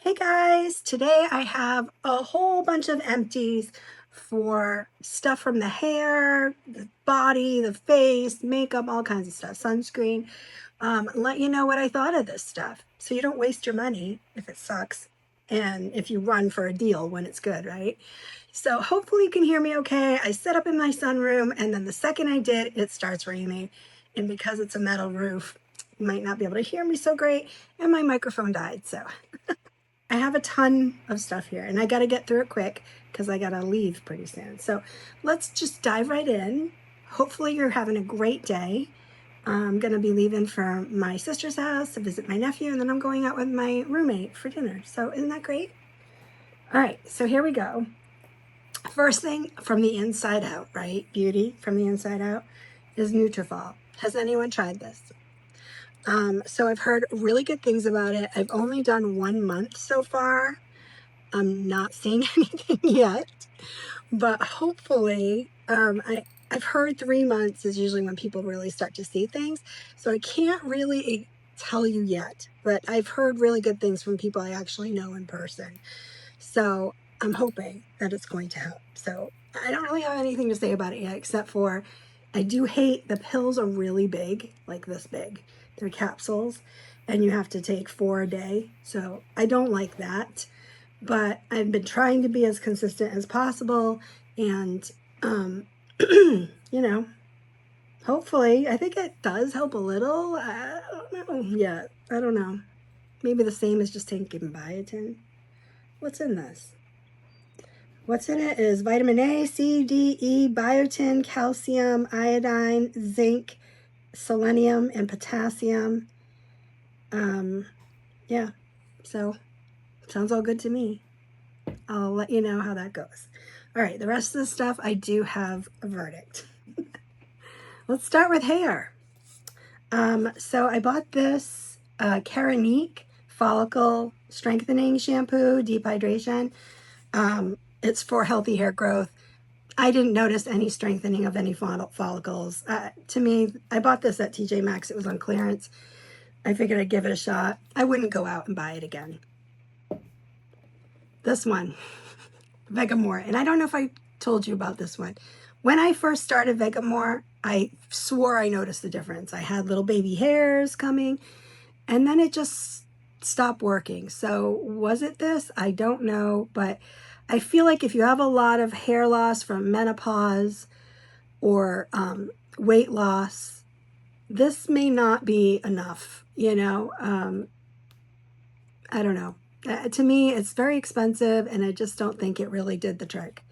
Hey guys, today I have a whole bunch of empties for stuff from the hair, the body, the face, makeup, all kinds of stuff, sunscreen. Let you know what I thought of this stuff so you don't waste your money if it sucks and if you run for a deal when it's good, right? So hopefully you can hear me okay. I set up in my sunroom and then the second I did, it starts raining. And because it's a metal roof, you might not be able to hear me so great and my microphone died, so I have a ton of stuff here and I got to get through it quick because I got to leave pretty soon. So let's just dive right in. Hopefully you're having a great day. I'm going to be leaving for my sister's house to visit my nephew, and then I'm going out with my roommate for dinner. So isn't that great? All right, so here we go. First thing, from the inside out, right? Beauty from the inside out is Nutrafol. Has anyone tried this? So I've heard really good things about it. I've only done 1 month so far. I'm not seeing anything yet, but hopefully, I've heard 3 months is usually when people really start to see things. So I can't really tell you yet, but I've heard really good things from people I actually know in person. So I'm hoping that it's going to help. So I don't really have anything to say about it yet, except for I do hate the pills are really big, like this big. They're capsules and you have to take 4 a day. So I don't like that, but I've been trying to be as consistent as possible. And, you know, hopefully, I think it does help a little. I don't know yet. I don't know. Maybe the same as just taking biotin. What's in this? What's in it is vitamin A, C, D, E, biotin, calcium, iodine, zinc, selenium, and potassium. Yeah, so sounds all good to me. I'll let you know how that goes. All right, the rest of the stuff, I do have a verdict. Let's start with hair. So I bought this Keranique Follicle Strengthening Shampoo, Deep Hydration. It's for healthy hair growth. I didn't notice any strengthening of any follicles. To me, I bought this at TJ Maxx. It was on clearance. I figured I'd give it a shot. I wouldn't go out and buy it again. This one, Vegamore. And I don't know if I told you about this one. When I first started Vegamore, I swore I noticed the difference. I had little baby hairs coming, and then it just stopped working. So was it this? I don't know, but I feel like if you have a lot of hair loss from menopause or weight loss, this may not be enough, I don't know. To me, it's very expensive, and I just don't think it really did the trick.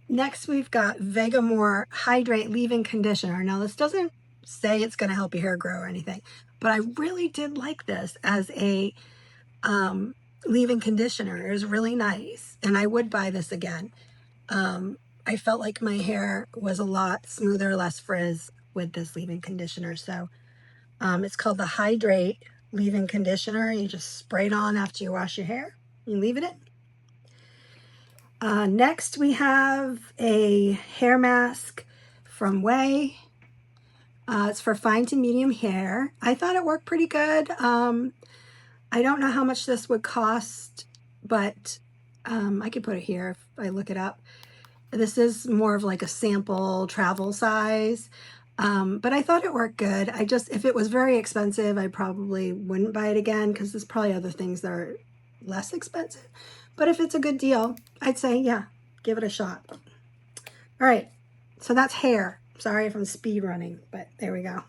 Next, we've got Vegamore Hydrate Leave-In Conditioner. Now, this doesn't say it's going to help your hair grow or anything, but I really did like this as a leave-in conditioner. It was really nice, and I would buy this again. I felt like my hair was a lot smoother, less frizz with this leave-in conditioner. So it's called the Hydrate Leave-In Conditioner. You just spray it on after you wash your hair. You leave it in. Next, we have a hair mask from Way. It's for fine to medium hair. I thought it worked pretty good. I don't know how much this would cost, but I could put it here if I look it up. This is more of like a sample travel size, but I thought it worked good. If it was very expensive, I probably wouldn't buy it again because there's probably other things that are less expensive. But if it's a good deal, I'd say, yeah, give it a shot. All right, so that's hair. Sorry if I'm speed running, but there we go.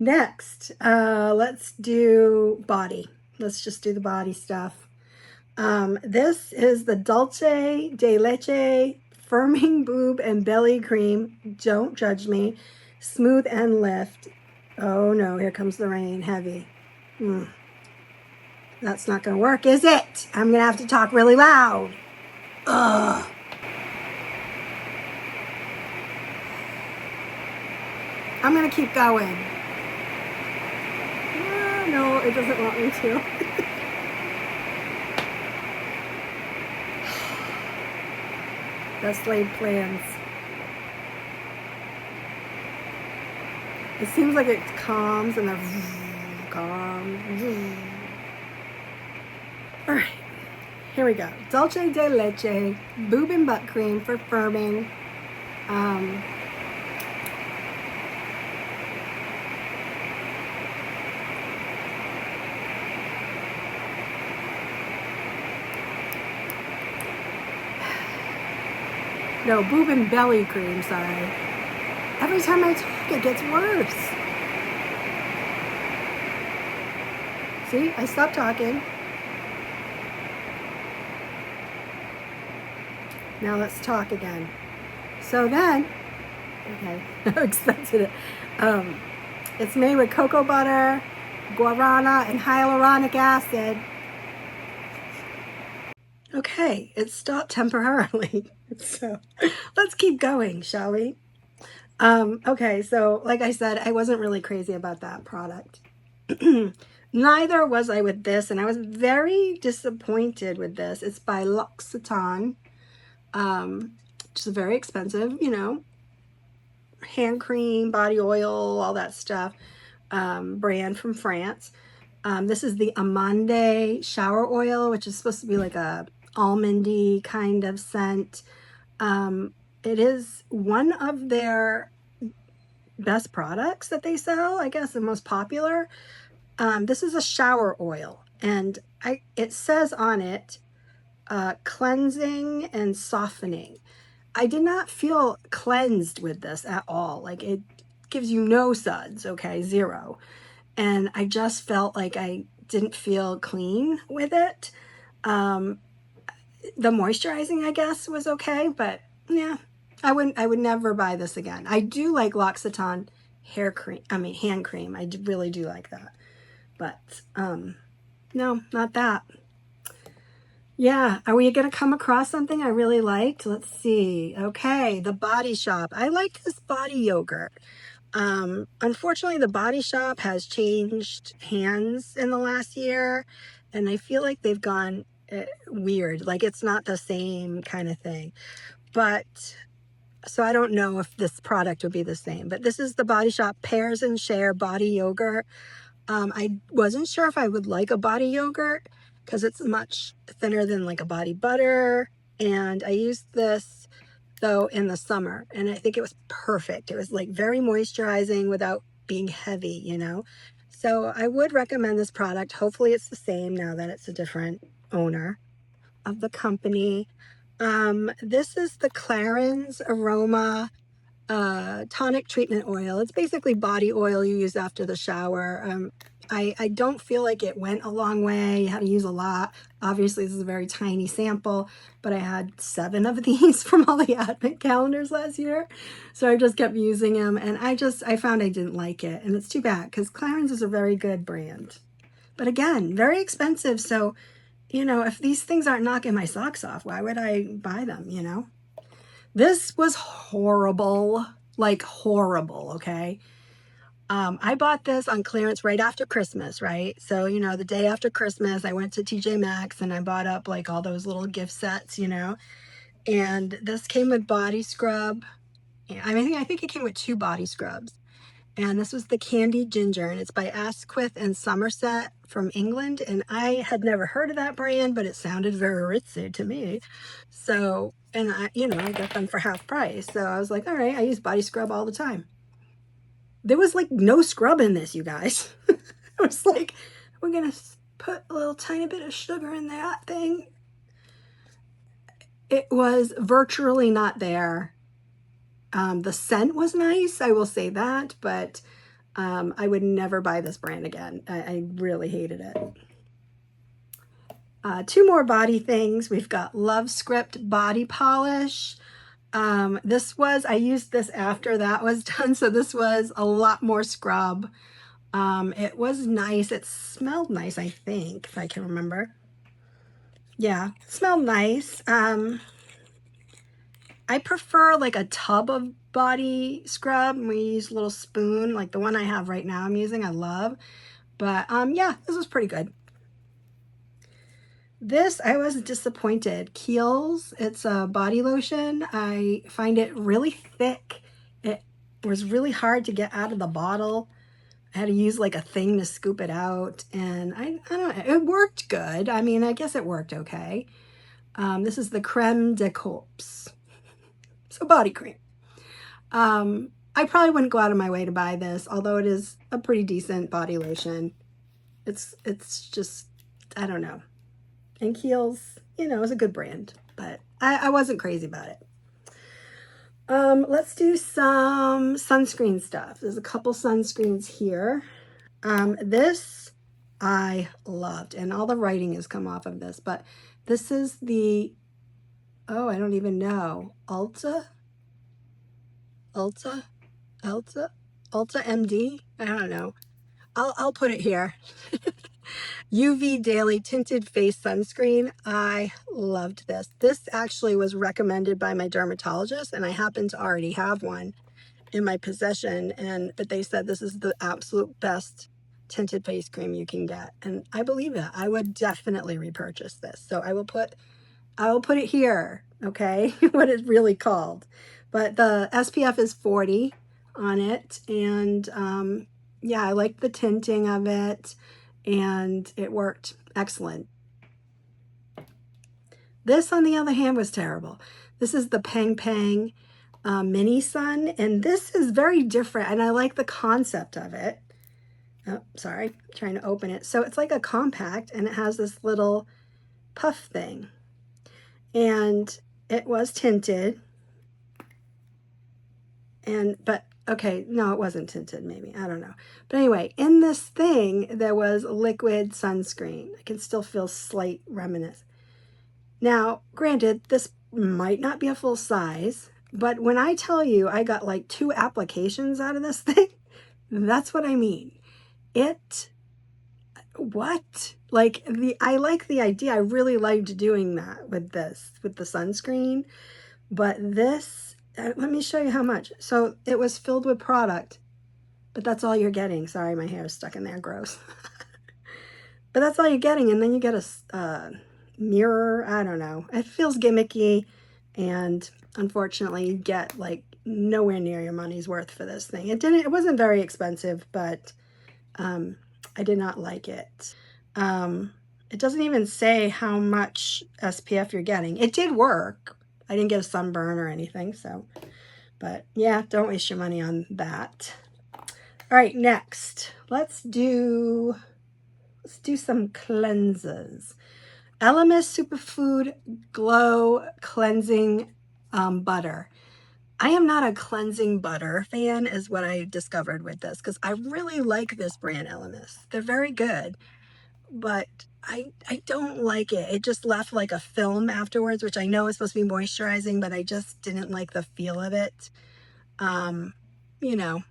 Next, let's do body. Let's just do the body stuff. This is the Dulce de Leche Firming Boob and Belly Cream. Don't judge me. Smooth and lift. Oh no, here comes the rain. Heavy. That's not going to work, is it? I'm going to have to talk really loud. Ugh. I'm going to keep going. No, it doesn't want me to. Best laid plans. It seems like it calms and then calms. All right, here we go. Dulce de leche, boob and butt cream for firming. No, boob and belly cream, sorry. Every time I talk, it gets worse. See, I stopped talking. Now let's talk again. So then, okay, how expensive it. It's made with cocoa butter, guarana, and hyaluronic acid. Okay, it stopped temporarily. So let's keep going, shall we? Okay, so like I said, I wasn't really crazy about that product. Neither was I with this, and I was very disappointed with this. It's by L'Occitane, which is very expensive, you know, hand cream, body oil, all that stuff, brand from France. This is the Amande shower oil, which is supposed to be like a almondy kind of scent. It is one of their best products that they sell, I guess the most popular. This is a shower oil, and it says on it cleansing and softening. I did not feel cleansed with this at all. Like, it gives you no suds, okay, zero. And I just felt like I didn't feel clean with it. The moisturizing, I guess, was okay, but yeah, I would never buy this again. I do like L'Occitane hair cream, hand cream. I really do like that. But no, not that. Yeah, are we going to come across something I really liked? Let's see. Okay, the Body Shop. I like this body yogurt. Unfortunately, the Body Shop has changed hands in the last year, and I feel like they've gone weird. Like, it's not the same kind of thing. But so I don't know if this product would be the same. But this is the Body Shop Pears and Share Body Yogurt. I wasn't sure if I would like a body yogurt because it's much thinner than like a body butter. And I used this though in the summer, and I think it was perfect. It was like very moisturizing without being heavy, you know? So I would recommend this product. Hopefully it's the same now that it's a different owner of the company. This is the Clarins Aroma tonic treatment oil. It's basically body oil you use after the shower. I don't feel like it went a long way. You had to use a lot. Obviously, this is a very tiny sample, but I had 7 of these from all the advent calendars last year. So I just kept using them, and I found I didn't like it. And it's too bad because Clarins is a very good brand. But again, very expensive. So, you know, if these things aren't knocking my socks off, why would I buy them, you know? This was horrible, like horrible, okay? I bought this on clearance right after Christmas, right? So, you know, the day after Christmas, I went to TJ Maxx and I bought up like all those little gift sets, you know? And this came with body scrub. I think it came with 2 body scrubs. And this was the Candied Ginger, and it's by Asquith and Somerset from England. And I had never heard of that brand, but it sounded very ritzy to me. So, and I got them for half price. So I was like, all right, I use body scrub all the time. There was like no scrub in this, you guys. I was like, we're going to put a little tiny bit of sugar in that thing. It was virtually not there. The scent was nice, I will say that, but I would never buy this brand again. I really hated it. 2 more body things. We've got Love Script Body Polish. I used this after that was done, so this was a lot more scrub. It was nice. It smelled nice, I think, if I can remember. Yeah, it smelled nice. I prefer like a tub of body scrub. We use a little spoon, like the one I have right now I'm using, I love. But yeah, this was pretty good. This, I was disappointed. Kiehl's, it's a body lotion. I find it really thick. It was really hard to get out of the bottle. I had to use like a thing to scoop it out, and I don't know, it worked good. I mean, I guess it worked okay. This is the creme de corps, so body cream. I probably wouldn't go out of my way to buy this, although it is a pretty decent body lotion. It's just, I don't know. And Kiehl's, you know, is a good brand, but I wasn't crazy about it. Let's do some sunscreen stuff. There's a couple sunscreens here. This I loved, and all the writing has come off of this, but this is the, oh, I don't even know, Ulta MD. I don't know. I'll put it here. UV Daily Tinted Face Sunscreen. I loved this. This actually was recommended by my dermatologist, and I happen to already have one in my possession, but they said this is the absolute best tinted face cream you can get, and I believe it. I would definitely repurchase this. So I will put it here, okay? What it's really called. But the SPF is 40 on it, and yeah, I like the tinting of it, and it worked excellent. This, on the other hand, was terrible. This is the Pang Pang Mini Sun, and this is very different, and I like the concept of it. Oh, sorry, trying to open it. So it's like a compact, and it has this little puff thing, and it was tinted, but okay, no, it wasn't tinted, maybe, I don't know. But anyway, in this thing, there was liquid sunscreen. I can still feel slight remnants. Now, granted, this might not be a full size, but when I tell you I got like 2 applications out of this thing, that's what I mean. Like, I like the idea. I really liked doing that with this, with the sunscreen, but this, let me show you how much. So it was filled with product, but that's all you're getting. Sorry, my hair is stuck in there, gross. But that's all you're getting, and then you get a mirror. I don't know. It feels gimmicky, and unfortunately you get like nowhere near your money's worth for this thing. It wasn't very expensive, but I did not like it. It doesn't even say how much SPF you're getting. It did work. I didn't get a sunburn or anything, so, but yeah, don't waste your money on that. All right, next, let's do some cleansers. Elemis Superfood Glow Cleansing Butter. I am not a cleansing butter fan, is what I discovered with this, because I really like this brand, Elemis. They're very good, but I don't like it. It just left like a film afterwards, which I know is supposed to be moisturizing, but I just didn't like the feel of it. You know,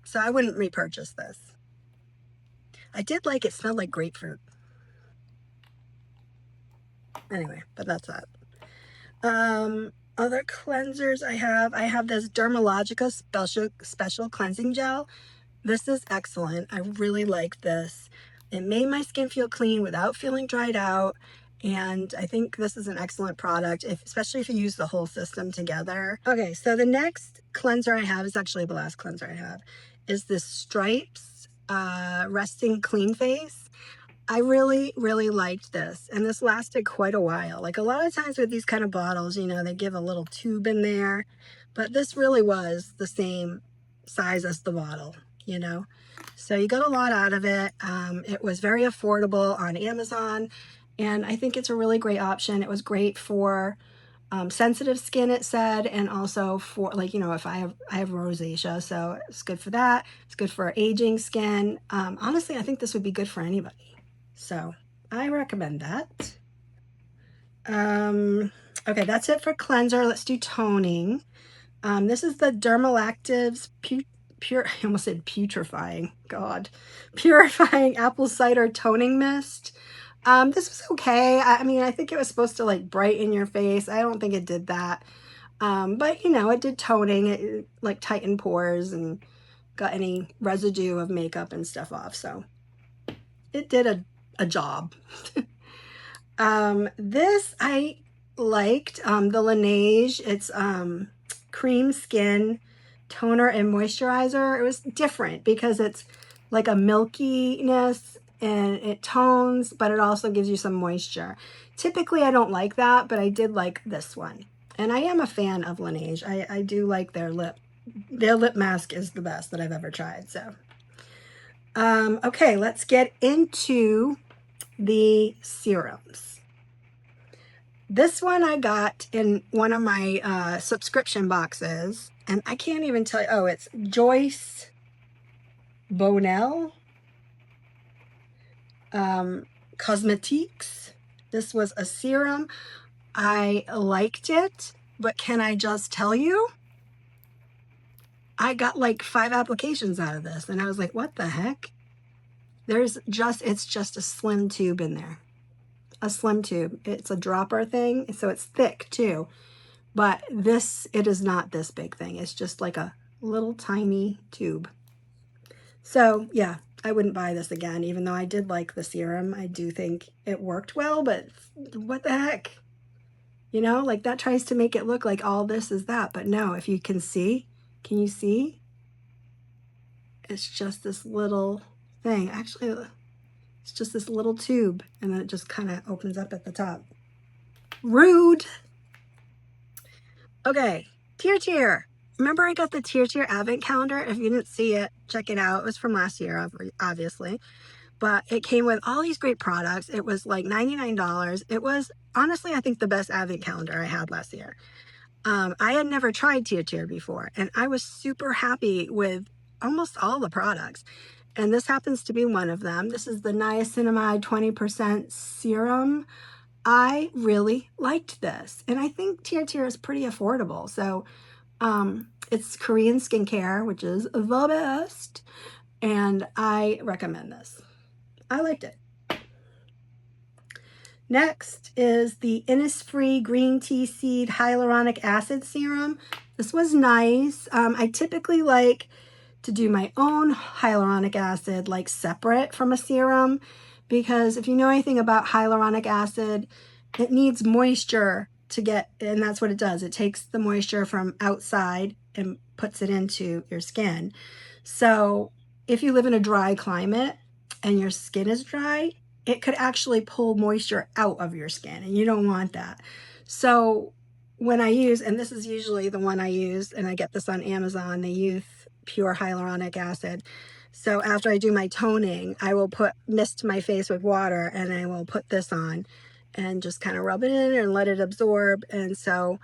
so I wouldn't repurchase this. I did like it, smelled like grapefruit. Anyway, but that's that. Other cleansers I have this Dermalogica special cleansing gel. This is excellent. I really like this. It made my skin feel clean without feeling dried out, and I think this is an excellent product, especially if you use the whole system together. Okay, so the next cleanser I have is actually the last cleanser I have, is this Stripes Resting Clean Face. I really, really liked this, and this lasted quite a while. Like a lot of times with these kind of bottles, you know, they give a little tube in there, but this really was the same size as the bottle, you know. So you got a lot out of it. It was very affordable on Amazon, and I think it's a really great option. It was great for sensitive skin, it said, and also for, like, you know, if I have rosacea, so it's good for that. It's good for aging skin. Honestly, I think this would be good for anybody. So I recommend that. Okay, that's it for cleanser. Let's do toning. This is the Dermalactives I almost said putrefying. God. Purifying Apple Cider Toning Mist. This was okay. I mean, I think it was supposed to like brighten your face. I don't think it did that. But you know, it did toning. It like tightened pores and got any residue of makeup and stuff off. So it did a job. This I liked, the Laneige. It's cream skin toner and moisturizer. It was different because it's like a milkiness, and it tones, but it also gives you some moisture. Typically, I don't like that, but I did like this one. And I am a fan of Laneige. I do like their lip. Their lip mask is the best that I've ever tried. So, okay, let's get into the serums. This one I got in one of my subscription boxes, and I can't even tell you. Oh, it's Joyce Bonell Cosmetiques. This was a serum. I liked it, but can I just tell you? I got like 5 applications out of this, and I was like, what the heck? It's just a slim tube in there. A slim tube. It's a dropper thing, so it's thick too. But it is not this big thing. It's just like a little tiny tube. So yeah, I wouldn't buy this again, even though I did like the serum. I do think it worked well, but what the heck? You know, like that tries to make it look like all this is that, but no, if you can see, can you see? It's just this little thing. Actually, it's just this little tube, and then it just kind of opens up at the top. Rude. Okay, Tier. Remember I got the Tier advent calendar? If you didn't see it, check it out. It was from last year, obviously. But it came with all these great products. It was like $99. It was, honestly, I think the best advent calendar I had last year. I had never tried Tier before, and I was super happy with almost all the products. And this happens to be one of them. This is the niacinamide 20% serum. I really liked this, and I think Tier is pretty affordable. So it's Korean skincare, which is the best, and I recommend this. I liked it. Next is the Innisfree Green Tea Seed Hyaluronic Acid Serum. This was nice. I typically like to do my own hyaluronic acid like separate from a serum, because if you know anything about hyaluronic acid, it needs moisture to get, and that's what it does. It takes the moisture from outside and puts it into your skin. So if you live in a dry climate and your skin is dry, it could actually pull moisture out of your skin, and you don't want that. So when I use, and this is usually the one I use, and I get this on Amazon, the Youth Pure Hyaluronic Acid. So after I do my toning, I will mist my face with water, and I will put this on and just kind of rub it in and let it absorb. And so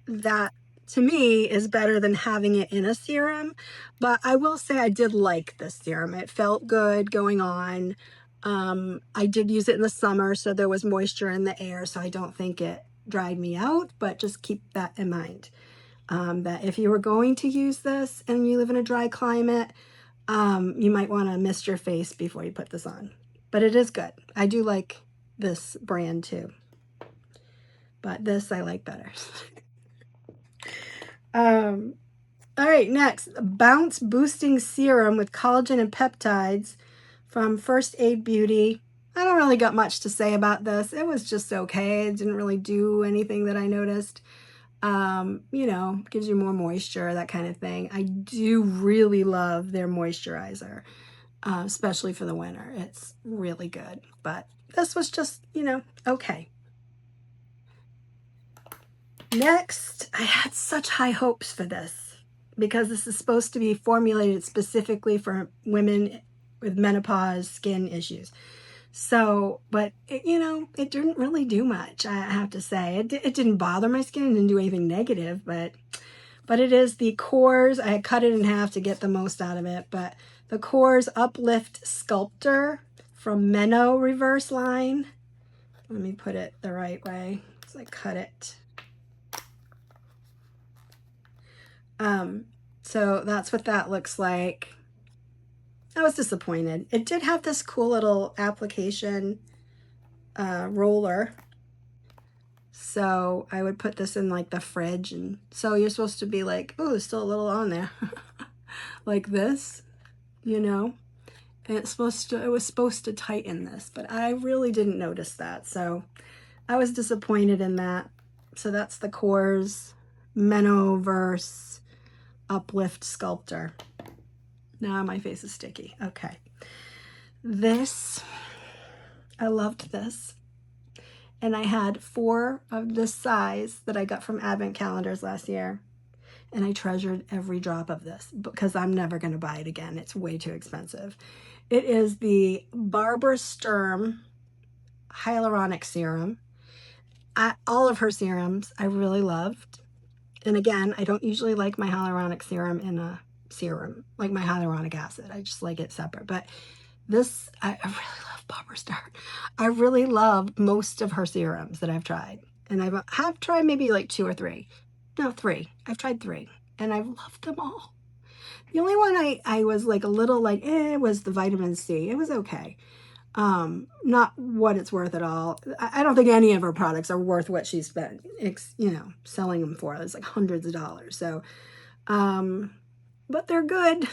that, to me, is better than having it in a serum. But I will say I did like this serum. It felt good going on. I did use it in the summer, so there was moisture in the air, so I don't think it dried me out, but just keep that in mind. That if you were going to use this and you live in a dry climate, you might want to mist your face before you put this on. But it is good. I do like this brand too. But this I like better. All right, next, Bounce Boosting Serum with collagen and peptides from First Aid Beauty. I don't really got much to say about this. It was just okay. It didn't really do anything that I noticed. You know, gives you more moisture, that kind of thing. I do really love their moisturizer, especially for the winter. It's really good. But this was just, you know, okay. Next, I had such high hopes for this because this is supposed to be formulated specifically for women with menopause skin issues. So, but it, you know, it didn't really do much, I have to say. It didn't bother my skin, it didn't do anything negative, but it is the Core's. I had cut it in half to get the most out of it, but the Core's Uplift Sculptor from Menno Reverse line. Let me put it the right way, because I cut it. So that's what that looks like. I was disappointed. It did have this cool little application roller. So I would put this in like the fridge, and so you're supposed to be like, oh, there's still a little on there. Like this, you know. And it was supposed to tighten this, but I really didn't notice that. So I was disappointed in that. So that's the Core's Mennoverse Uplift Sculptor. Now my face is sticky. Okay. This, I loved this. And I had 4 of this size that I got from Advent calendars last year. And I treasured every drop of this because I'm never going to buy it again. It's way too expensive. It is the Barbara Sturm Hyaluronic Serum. All of her serums I really loved. And again, I don't usually like my hyaluronic serum in a serum, like my hyaluronic acid. I just like it separate. But this, I really love Barbara Sturm. I really love most of her serums that I've tried. And I have tried maybe like 2 or 3. No, 3. I've tried 3. And I've loved them all. The only one I was like a little like, was the vitamin C. It was okay. Not what it's worth at all. I don't think any of her products are worth what she spent, selling them for. It's like hundreds of dollars. So, but they're good.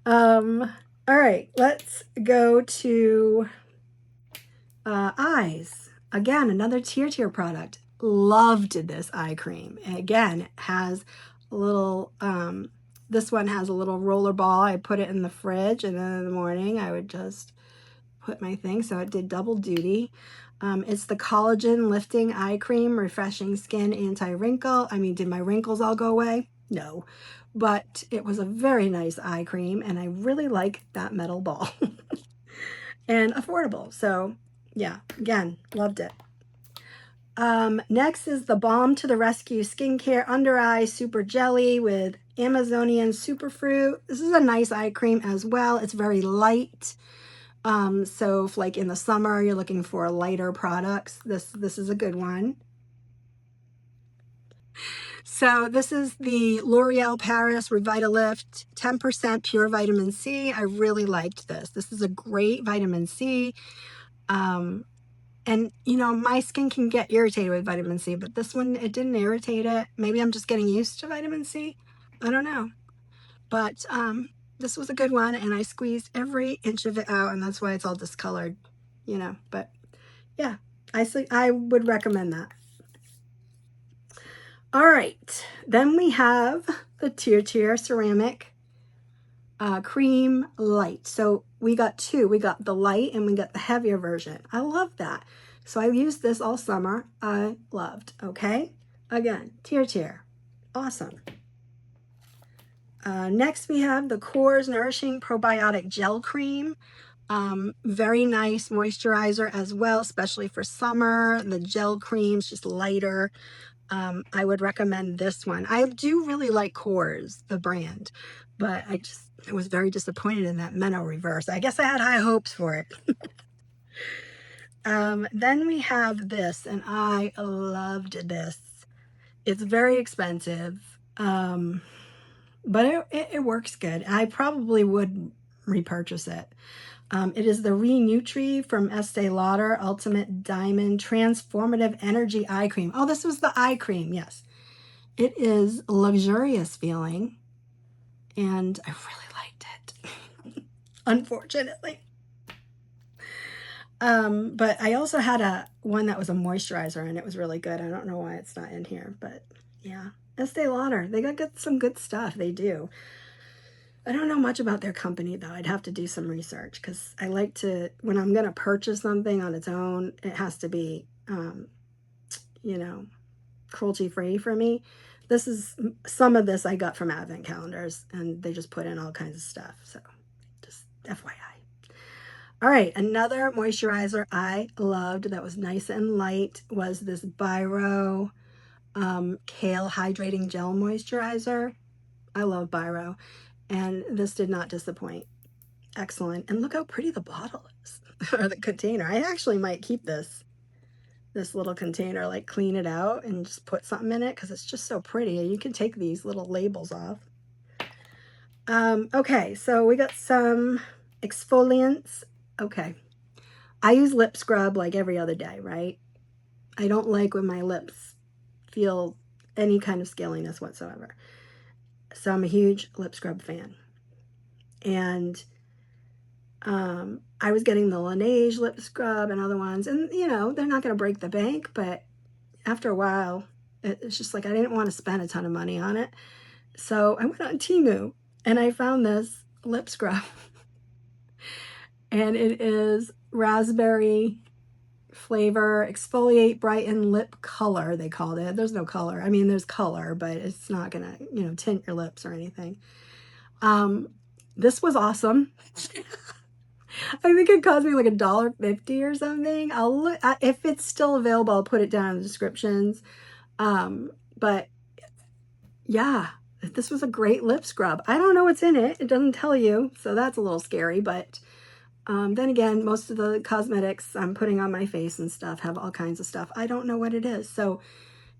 All right, let's go to eyes. Again, another Tier product. Loved this eye cream. Again, it has a little, this one has a little roller ball. I put it in the fridge, and then in the morning I would just put my thing. So it did double duty. It's the collagen lifting eye cream, refreshing skin, anti-wrinkle. I mean, did my wrinkles all go away? No, but it was a very nice eye cream, and I really like that metal ball. And affordable. So yeah, again, loved it. Next is the Balm to the Rescue Skincare Under Eye Super Jelly with Amazonian Superfruit. This is a nice eye cream as well. It's very light. So if like in the summer you're looking for lighter products, this is a good one. So this is the L'Oreal Paris Revitalift 10% pure vitamin C. I really liked this. This is a great vitamin C. And my skin can get irritated with vitamin C, but this one, it didn't irritate it. Maybe I'm just getting used to vitamin C. I don't know. But this was a good one, and I squeezed every inch of it out, and that's why it's all discolored, But yeah, I would recommend that. All right, then we have the Tier Ceramic Cream Light. So we got 2. We got the light and we got the heavier version. I love that. So I used this all summer. I loved. Okay. Again, Tier. Awesome. Next we have the Core's Nourishing Probiotic Gel Cream. Very nice moisturizer as well, especially for summer. The gel cream's just lighter. I would recommend this one. I do really like Core's, the brand, but I was very disappointed in that Meno Reverse. I guess I had high hopes for it. Then we have this, and I loved this. It's very expensive, but it works good. I probably would repurchase it. It is the Re-Nutri from Estee Lauder Ultimate Diamond Transformative Energy Eye Cream. Oh, this was the eye cream, yes. It is luxurious feeling, and I really liked it, unfortunately. But I also had one that was a moisturizer, and it was really good. I don't know why it's not in here, but yeah. Estee Lauder, they got some good stuff. They do. I don't know much about their company, though. I'd have to do some research, because I like to, when I'm going to purchase something on its own, it has to be, cruelty-free for me. Some of this I got from Advent calendars, and they just put in all kinds of stuff. So just FYI. All right, another moisturizer I loved that was nice and light was this Biro Kale Hydrating Gel Moisturizer. I love Biro, and this did not disappoint. Excellent. And look how pretty the bottle is, or the container. I actually might keep this little container, like clean it out and just put something in it, because it's just so pretty. You can take these little labels off. Okay, so we got some exfoliants. Okay, I use lip scrub like every other day, right? I don't like when my lips feel any kind of scaliness whatsoever. So I'm a huge lip scrub fan. And I was getting the Laneige lip scrub and other ones, and they're not going to break the bank, but after a while, it's just like I didn't want to spend a ton of money on it. So I went on TEMU, and I found this lip scrub and it is raspberry flavor, exfoliate, brighten, lip color, they called it. There's no color. I mean, there's color, but it's not gonna, you know, tint your lips or anything. This was awesome. I think it cost me like $1.50 or something. I'll look, if it's still available, I'll put it down in the descriptions. But yeah, this was a great lip scrub. I don't know what's in it. It doesn't tell you, so that's a little scary, but then again, most of the cosmetics I'm putting on my face and stuff have all kinds of stuff. I don't know what it is. So,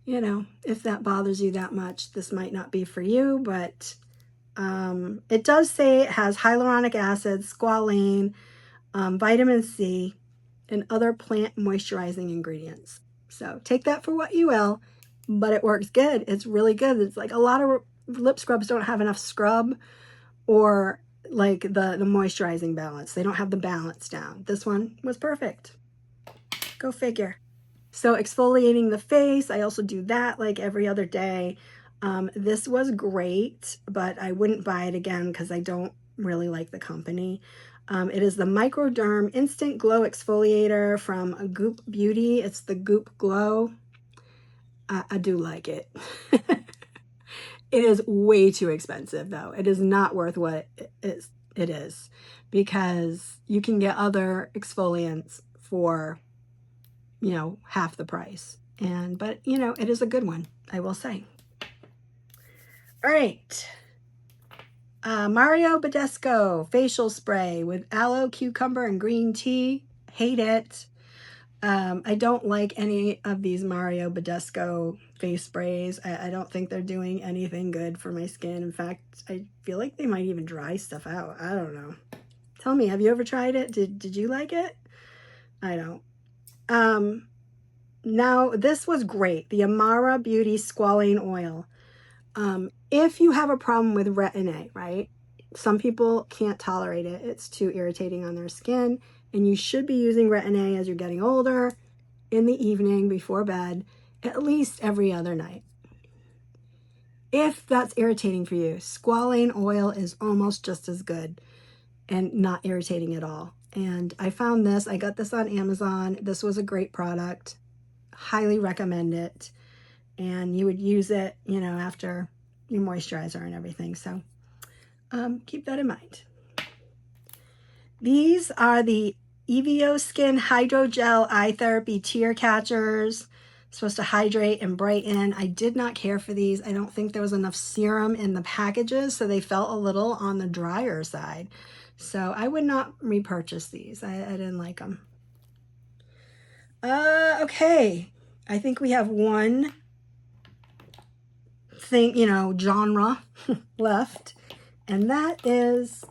you know, if that bothers you that much, this might not be for you, but it does say it has hyaluronic acid, squalane, vitamin C, and other plant moisturizing ingredients. So take that for what you will, but it works good. It's really good. It's like a lot of lip scrubs don't have enough scrub or like the moisturizing balance. They don't have the balance down. This one was perfect. Go figure. So exfoliating the face, I also do that like every other day. This was great, but I wouldn't buy it again because I don't really like the company. It is the Microderm Instant Glow Exfoliator from Goop Beauty. It's the Goop Glow. I do like it. It is way too expensive though. It is not worth what it is because you can get other exfoliants for, you know, half the price. But you know, it is a good one, I will say. All right. Mario Badescu facial spray with aloe, cucumber, and green tea. Hate it. I don't like any of these Mario Badescu face sprays. I don't think they're doing anything good for my skin. In fact, I feel like they might even dry stuff out. I don't know. Tell me, have you ever tried it? Did you like it? I don't. Now, this was great. The Amara Beauty Squalane Oil. If you have a problem with retin-A, right? Some people can't tolerate it. It's too irritating on their skin. And you should be using retin-A as you're getting older, in the evening, before bed, at least every other night. If that's irritating for you, squalane oil is almost just as good and not irritating at all. And I found this. I got this on Amazon. This was a great product. Highly recommend it. And you would use it, you know, after your moisturizer and everything. So keep that in mind. These are the EVO Skin Hydrogel Eye Therapy Tear Catchers. Supposed to hydrate and brighten. I did not care for these. I don't think there was enough serum in the packages, so they felt a little on the drier side. So I would not repurchase these. I didn't like them. Okay. I think we have one thing, you know, genre left, and that is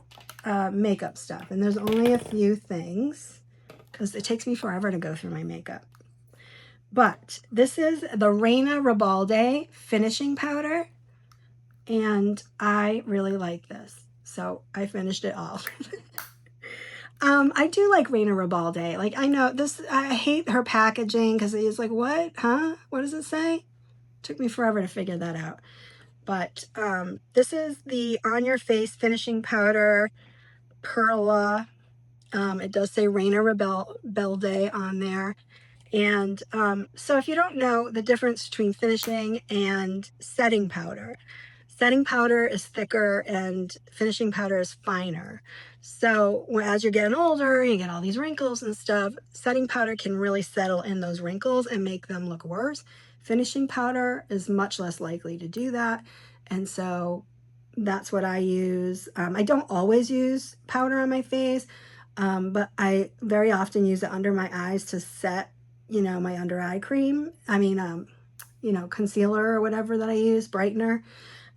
makeup stuff. And there's only a few things because it takes me forever to go through my makeup. But this is the Reina Ribalde finishing powder, and I really like this, so I finished it all. I do like Reina Ribalde. Like, I know this, I hate her packaging because it's like, what? Huh? What does it say? Took me forever to figure that out. But this is the On Your Face finishing powder, Perla. It does say Reina Rebelde on there. And so if you don't know the difference between finishing and setting powder is thicker and finishing powder is finer. So as you're getting older, you get all these wrinkles and stuff. Setting powder can really settle in those wrinkles and make them look worse. Finishing powder is much less likely to do that. And so that's what I use. I don't always use powder on my face, but I very often use it under my eyes to set, you know, my under eye cream. I mean, you know, concealer or whatever that I use, brightener.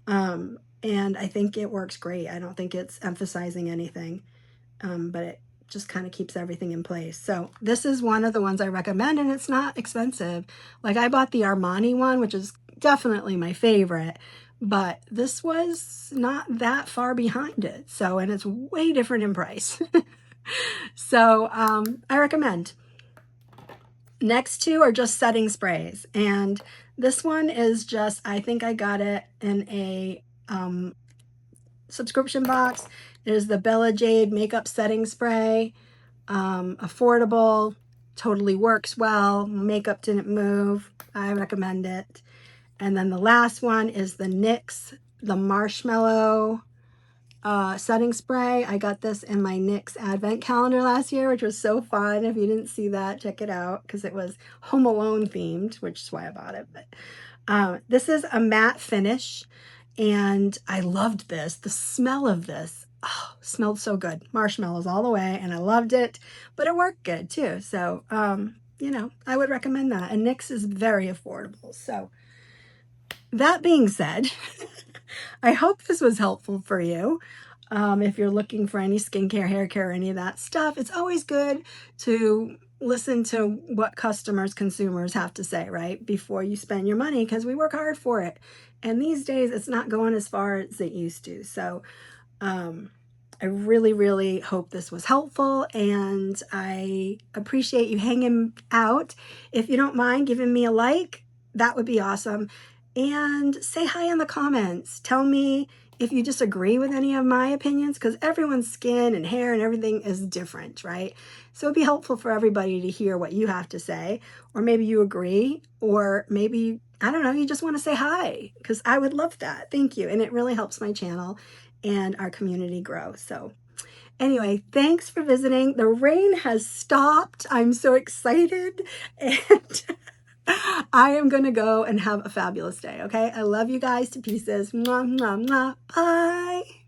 And I think it works great. I don't think it's emphasizing anything, but it just kind of keeps everything in place. So this is one of the ones I recommend, and it's not expensive. Like, I bought the Armani one, which is definitely my favorite, but this was not that far behind it. So, and it's way different in price. So I recommend. Next two are just setting sprays, and this one is just, I think I got it in a subscription box is the Bella Jade Makeup Setting Spray. Affordable, totally works well. Makeup didn't move. I recommend it. And then the last one is the NYX, the Marshmallow setting spray. I got this in my NYX advent calendar last year, which was so fun. If you didn't see that, check it out because it was Home Alone themed, which is why I bought it. But this is a matte finish, and I loved this. The smell of this, oh, smelled so good. Marshmallows all the way, and I loved it, but it worked good too. So, you know, I would recommend that. And NYX is very affordable. So that being said, I hope this was helpful for you. If you're looking for any skincare, hair care, any of that stuff, it's always good to listen to what customers, consumers have to say, right? Before you spend your money, because we work hard for it. And these days, it's not going as far as it used to. So I really, really hope this was helpful, and I appreciate you hanging out. If you don't mind giving me a like, that would be awesome. And say hi in the comments. Tell me if you disagree with any of my opinions, because everyone's skin and hair and everything is different, right? So it'd be helpful for everybody to hear what you have to say, or maybe you agree, or maybe, I don't know, you just want to say hi, because I would love that. Thank you. And it really helps my channel and our community grow. So anyway, thanks for visiting. The rain has stopped. I'm so excited. And I am going to go and have a fabulous day, okay? I love you guys to pieces. Mwah, mwah, mwah. Bye.